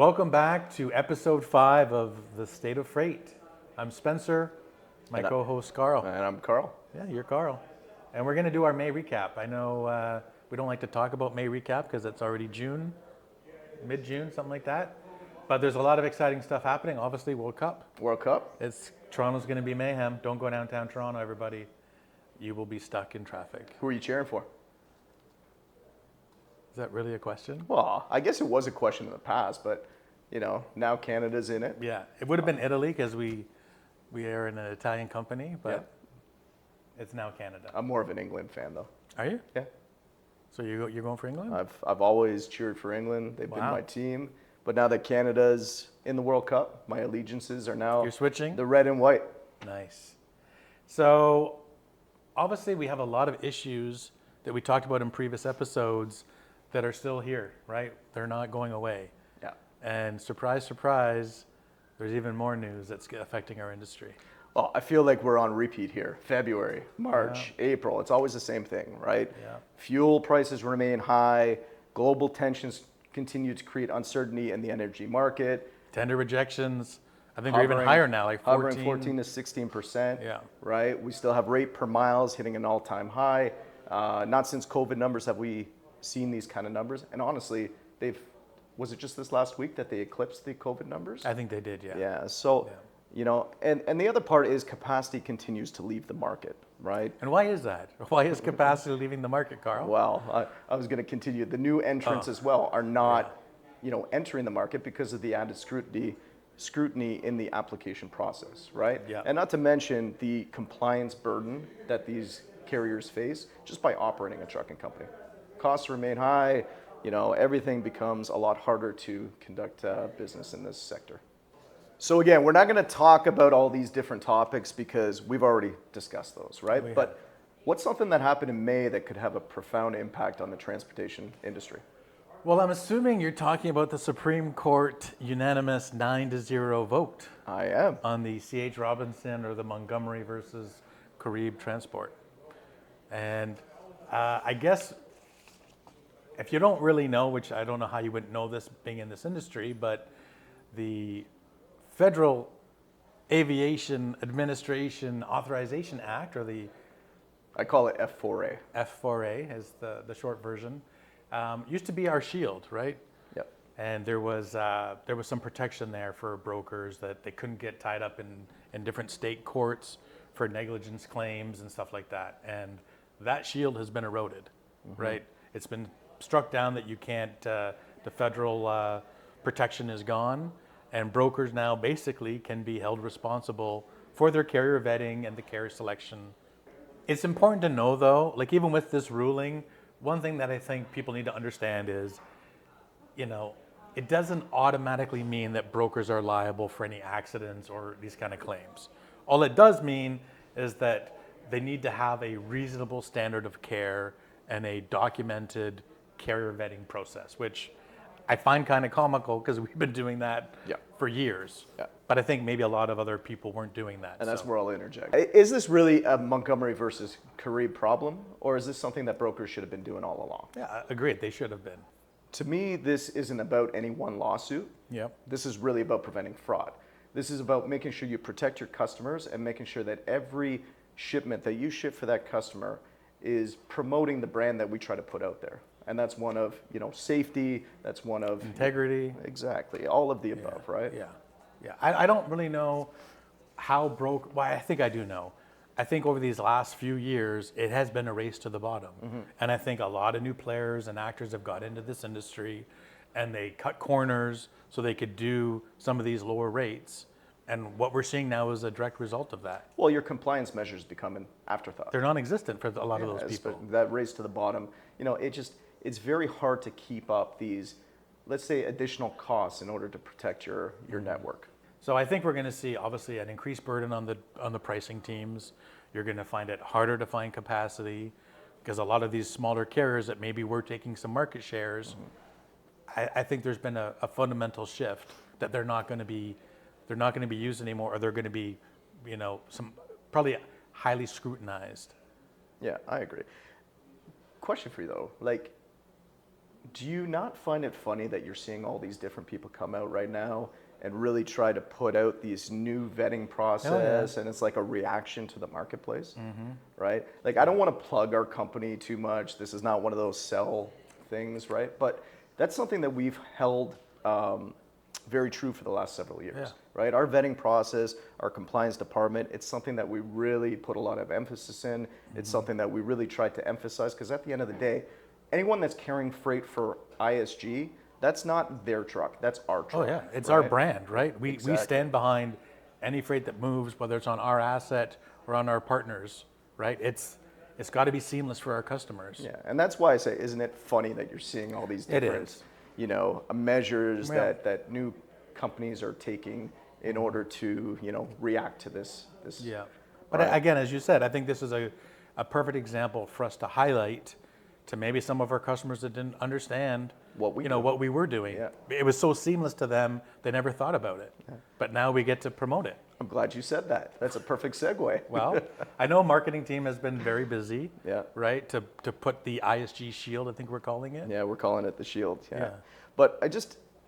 Welcome back to episode 5 of The State of Freight. I'm Spencer, my co-host Carl. And I'm Carl. Yeah, you're Carl. And we're going to do our May recap. I know we don't like to talk about May recap because it's already June, mid-June, something like that. But there's a lot of exciting stuff happening. Obviously, World Cup. Toronto's going to be mayhem. Don't go downtown Toronto, everybody. You will be stuck in traffic. Who are you cheering for? Is that really a question? Well, I guess it was a question in the past, but now Canada's in it. Yeah, it would have been Italy because we are an Italian company, but it's now Canada. I'm more of an England fan, though. Are you? Yeah. So you're going for England? I've always cheered for England. They've been my team. But now that Canada's in the World Cup, my allegiances are now You're switching? The red and white. Nice. So obviously we have a lot of issues that we talked about in previous episodes that are still here, right? They're not going away. Yeah. And surprise, surprise, there's even more news that's affecting our industry. Well, I feel like we're on repeat here. February, March, April. It's always the same thing, right? Yeah. Fuel prices remain high. Global tensions continue to create uncertainty in the energy market. Tender rejections, I think they're even higher now, like 14. Hovering 14 to 16%. Yeah. Right? We still have rate per miles hitting an all-time high. Not since COVID numbers have we seen these kind of numbers. And honestly, was it just this last week that they eclipsed the COVID numbers? I think they did, yeah. Yeah. So, and the other part is capacity continues to leave the market, right? And why is that? Why is capacity leaving the market, Carl? Well, I was going to continue. The new entrants as well are not, entering the market because of the added scrutiny in the application process, right? Yeah. And not to mention the compliance burden that these carriers face just by operating a trucking company. Costs remain high, everything becomes a lot harder to conduct business in this sector. So again, we're not going to talk about all these different topics because we've already discussed those, right? But what's something that happened in May that could have a profound impact on the transportation industry? Well, I'm assuming you're talking about the Supreme Court unanimous 9-0 vote. I am. On the C.H. Robinson or the Montgomery versus Carib transport. And I guess if you don't really know, which I don't know how you wouldn't know this being in this industry, but the Federal Aviation Administration Authorization Act, or the... I call it F4A. F4A is the short version. Used to be our shield, right? Yep. And there was some protection there for brokers that they couldn't get tied up in different state courts for negligence claims and stuff like that. And that shield has been eroded, right? It's been struck down that you can't, the federal protection is gone, and brokers now basically can be held responsible for their carrier vetting and the carrier selection. It's important to know though, like even with this ruling, one thing that I think people need to understand is, it doesn't automatically mean that brokers are liable for any accidents or these kind of claims. All it does mean is that they need to have a reasonable standard of care and a documented carrier vetting process, which I find kind of comical because we've been doing that for years. Yeah. But I think maybe a lot of other people weren't doing that. And that's where I'll interject. Is this really a Montgomery versus Carib problem, or is this something that brokers should have been doing all along? Yeah, agreed. They should have been. To me, this isn't about any one lawsuit. Yep. This is really about preventing fraud. This is about making sure you protect your customers and making sure that every shipment that you ship for that customer is promoting the brand that we try to put out there. And that's one of, safety, that's one of... integrity. Exactly, all of the above, right? Yeah, yeah. I don't really know how well, I think I do know. I think over these last few years, it has been a race to the bottom. And I think a lot of new players and actors have got into this industry and they cut corners so they could do some of these lower rates. And what we're seeing now is a direct result of that. Well, your compliance measures become an afterthought. They're non-existent for a lot of those people. That race to the bottom, it's very hard to keep up these, let's say, additional costs in order to protect your network. So I think we're going to see obviously an increased burden on the pricing teams. You're going to find it harder to find capacity because a lot of these smaller carriers that maybe were taking some market shares, I think there's been a fundamental shift that they're not going to be used anymore, or they're going to be, some probably highly scrutinized. Yeah, I agree. Question for you though, Do you not find it funny that you're seeing all these different people come out right now and really try to put out these new vetting process, and it's like a reaction to the marketplace, right? Like, I don't want to plug our company too much. This is not one of those sell things, right? But that's something that we've held very true for the last several years, right? Our vetting process, our compliance department, it's something that we really put a lot of emphasis in. It's something that we really try to emphasize, because at the end of the day, anyone that's carrying freight for ISG, that's not their truck, that's our truck. Oh yeah, it's right? our brand, right? We Exactly. stand behind any freight that moves, whether it's on our asset or on our partners, right? It's got to be seamless for our customers. Yeah, and that's why I say, isn't it funny that you're seeing all these It different, is. measures Yeah. that new companies are taking in order to, react to this. Yeah. But Right. again, as you said, I think this is a perfect example for us to highlight to maybe some of our customers that didn't understand What we do. what we were doing. Yeah. It was so seamless to them, they never thought about it. But now we get to promote it. I'm glad you said that. That's a perfect segue. Well, I know marketing team has been very busy, Yeah. right? To put the ISG shield, I think we're calling it. Yeah, we're calling it the shield. Yeah. Yeah. But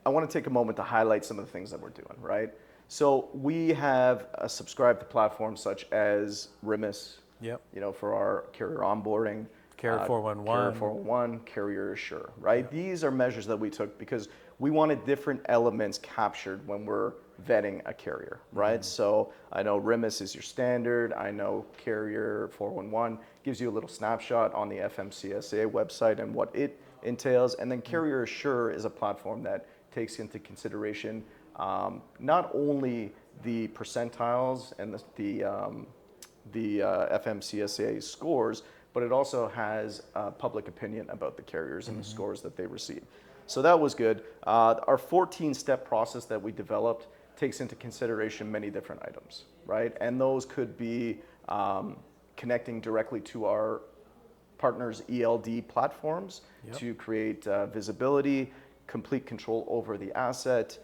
I want to take a moment to highlight some of the things that we're doing, right? So we have subscribed to platforms such as RIMIS, Yep. for our carrier onboarding. Carrier 411. Carrier 411, Carrier Assure, right? These are measures that we took because we wanted different elements captured when we're vetting a carrier, right? So I know RIMIS is your standard. I know Carrier 411 gives you a little snapshot on the FMCSA website and what it entails. And then Carrier Assure is a platform that takes into consideration not only the percentiles and the FMCSA scores, but it also has public opinion about the carriers and the scores that they receive. So that was good. Our 14-step process that we developed takes into consideration many different items, right? And those could be connecting directly to our partners' ELD platforms to create visibility, complete control over the asset,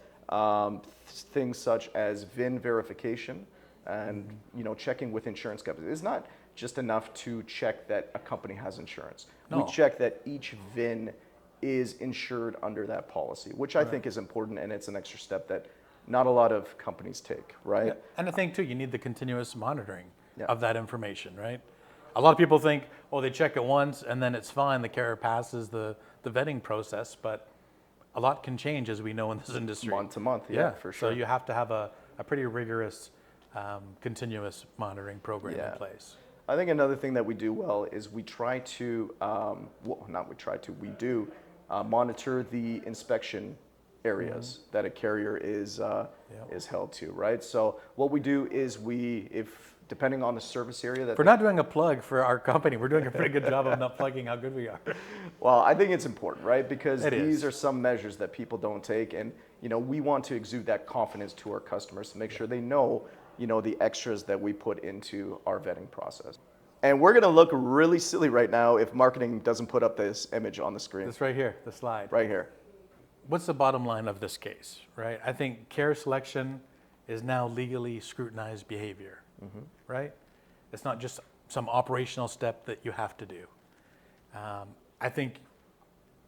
things such as VIN verification, and checking with insurance companies. It's not just enough to check that a company has insurance. No. We check that each VIN is insured under that policy, which I think is important, and it's an extra step that not a lot of companies take, right? Yeah. And I think too, you need the continuous monitoring Yeah. of that information, right? A lot of people think, oh, they check it once and then it's fine. The carrier passes the vetting process, but a lot can change, as we know in this industry. Month to month, yeah, for sure. So you have to have a pretty rigorous continuous monitoring program in place. I think another thing that we do well is we try to, we do monitor the inspection areas that a carrier is held to, right? So what we do is depending on the service area that If we're not doing a plug for our company, we're doing a pretty good job of not plugging how good we are. Well, I think it's important, right? Because It these is. are some measures that people don't take, and we want to exude that confidence to our customers to make sure they know, the extras that we put into our vetting process. And we're going to look really silly right now if marketing doesn't put up this image on the screen. This right here, the slide. Right here. What's the bottom line of this case, right? I think carrier selection is now legally scrutinized behavior, right? It's not just some operational step that you have to do. I think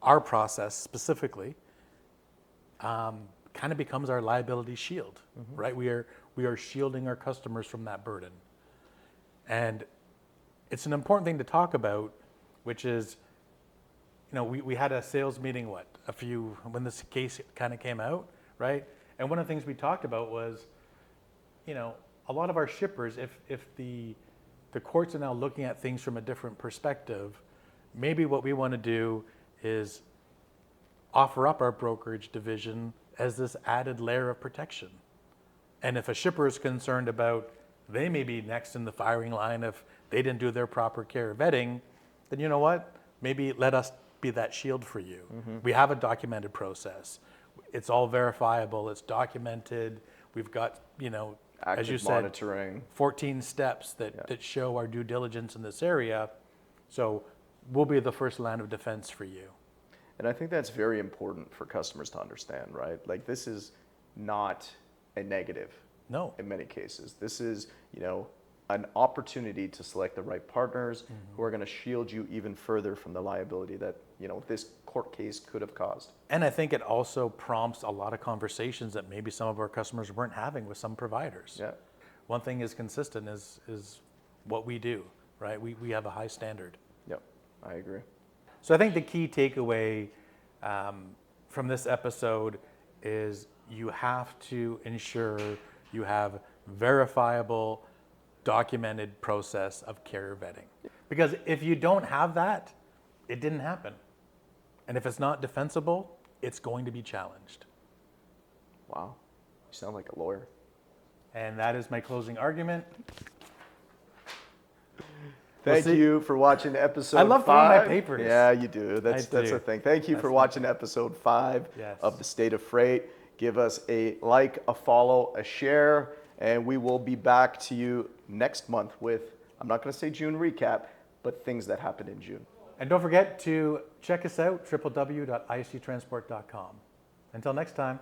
our process specifically kind of becomes our liability shield, right? We are shielding our customers from that burden. And it's an important thing to talk about, which is, we had a sales meeting, when this case kind of came out, right? And one of the things we talked about was, a lot of our shippers, if the courts are now looking at things from a different perspective, maybe what we want to do is offer up our brokerage division as this added layer of protection. And if a shipper is concerned about they may be next in the firing line if they didn't do their proper carrier vetting, then you know what? Maybe let us be that shield for you. We have a documented process. It's all verifiable. It's documented. We've got, as you Active said, monitoring. 14 steps that show our due diligence in this area. So we'll be the first line of defense for you. And I think that's very important for customers to understand, right? Like, this is not a negative. No. In many cases, this is, an opportunity to select the right partners who are going to shield you even further from the liability that, this court case could have caused. And I think it also prompts a lot of conversations that maybe some of our customers weren't having with some providers. Yeah. One thing is consistent is what we do, right? We have a high standard. Yep. I agree. So I think the key takeaway from this episode is you have to ensure you have verifiable, documented process of carrier vetting. Because if you don't have that, it didn't happen. And if it's not defensible, it's going to be challenged. Wow. You sound like a lawyer. And that is my closing argument. Thank you for watching episode 5. I love throwing my papers. Yeah, you do. That's the thing. Thank you for watching episode 5 of The State of Freight. Give us a like, a follow, a share, and we will be back to you next month with, I'm not going to say June recap, but things that happened in June. And don't forget to check us out, www.isgtransport.com. Until next time.